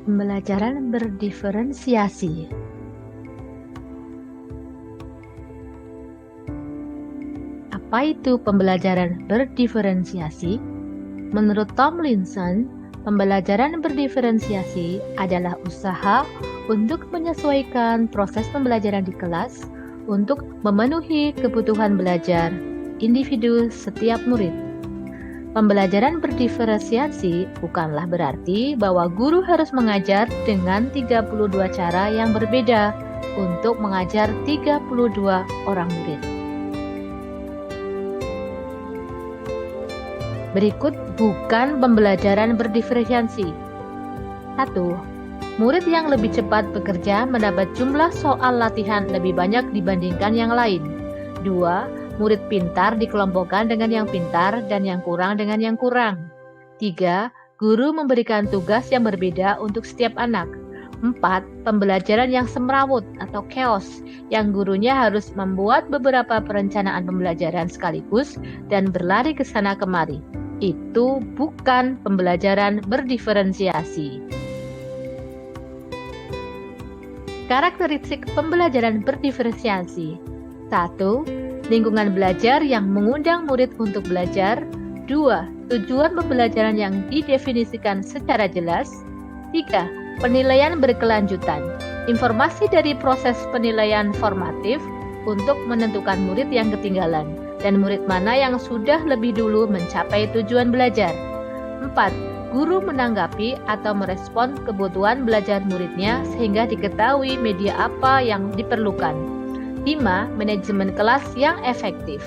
Pembelajaran berdiferensiasi. Apa itu pembelajaran berdiferensiasi? Menurut Tomlinson, pembelajaran berdiferensiasi adalah usaha untuk menyesuaikan proses pembelajaran di kelas untuk memenuhi kebutuhan belajar individu setiap murid. Pembelajaran berdiferensiasi bukanlah berarti bahwa guru harus mengajar dengan 32 cara yang berbeda untuk mengajar 32 orang murid. Berikut bukan pembelajaran berdiferensiasi. 1. Murid yang lebih cepat bekerja mendapat jumlah soal latihan lebih banyak dibandingkan yang lain. 2. Murid pintar dikelompokkan dengan yang pintar dan yang kurang dengan yang kurang. 3. Guru memberikan tugas yang berbeda untuk setiap anak. 4. Pembelajaran yang semrawut atau chaos, yang gurunya harus membuat beberapa perencanaan pembelajaran sekaligus dan berlari ke sana kemari. Itu bukan pembelajaran berdiferensiasi. Karakteristik pembelajaran berdiferensiasi. 1. Lingkungan belajar yang mengundang murid untuk belajar. 2. Tujuan pembelajaran yang didefinisikan secara jelas. 3. Penilaian berkelanjutan. Informasi dari proses penilaian formatif untuk menentukan murid yang ketinggalan dan murid mana yang sudah lebih dulu mencapai tujuan belajar. 4. Guru menanggapi atau merespon kebutuhan belajar muridnya sehingga diketahui media apa yang diperlukan. 5. Manajemen kelas yang efektif.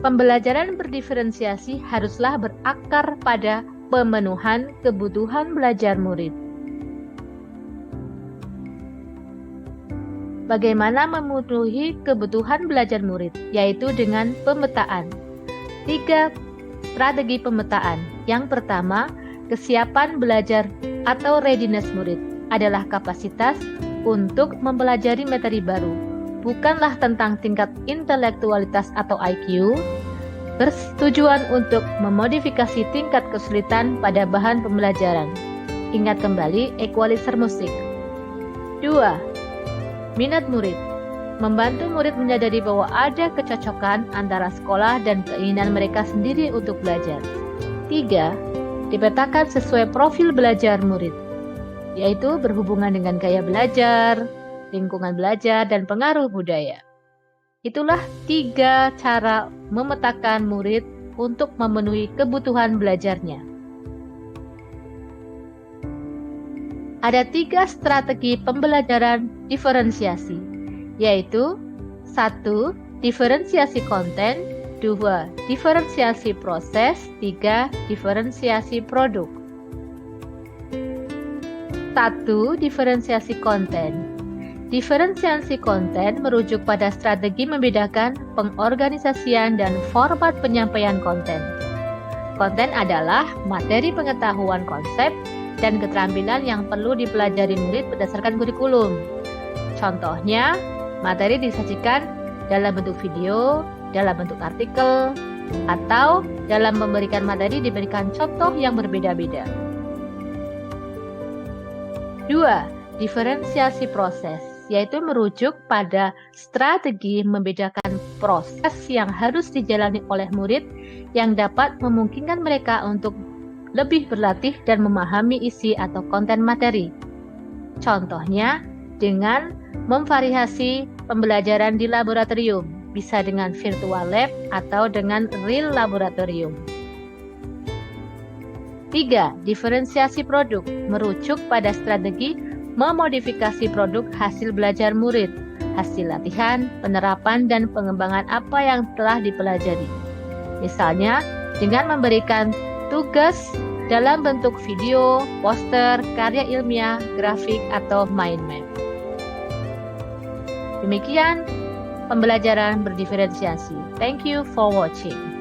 Pembelajaran berdiferensiasi haruslah berakar pada pemenuhan kebutuhan belajar murid. Bagaimana memenuhi kebutuhan belajar murid, yaitu dengan pemetaan. 3 strategi pemetaan. Yang pertama, kesiapan belajar atau readiness murid adalah kapasitas untuk mempelajari materi baru, bukanlah tentang tingkat intelektualitas atau IQ, bertujuan untuk memodifikasi tingkat kesulitan pada bahan pembelajaran. Ingat kembali equalizer musik. 2. Minat murid. Membantu murid menyadari bahwa ada kecocokan antara sekolah dan keinginan mereka sendiri untuk belajar. 3. Dipetakan sesuai profil belajar murid, yaitu berhubungan dengan gaya belajar, lingkungan belajar, dan pengaruh budaya. Itulah 3 cara memetakan murid untuk memenuhi kebutuhan belajarnya. Ada 3 strategi pembelajaran diferensiasi, yaitu 1. Diferensiasi konten, 2. Diferensiasi proses, 3. Diferensiasi produk. 1. Diferensiasi konten. Diferensiasi konten merujuk pada strategi membedakan pengorganisasian dan format penyampaian konten. Konten adalah materi pengetahuan konsep dan keterampilan yang perlu dipelajari murid berdasarkan kurikulum. Contohnya, materi disajikan dalam bentuk video, dalam bentuk artikel, atau dalam memberikan materi diberikan contoh yang berbeda-beda. 2. Diferensiasi proses, yaitu merujuk pada strategi membedakan proses yang harus dijalani oleh murid yang dapat memungkinkan mereka untuk lebih berlatih dan memahami isi atau konten materi. Contohnya, dengan memvariasi pembelajaran di laboratorium, bisa dengan virtual lab atau dengan real laboratorium. 3. Diferensiasi produk, merujuk pada strategi memodifikasi produk hasil belajar murid, hasil latihan, penerapan, dan pengembangan apa yang telah dipelajari. Misalnya, dengan memberikan tugas dalam bentuk video, poster, karya ilmiah, grafik, atau mind map. Demikian pembelajaran berdiferensiasi. Thank you for watching.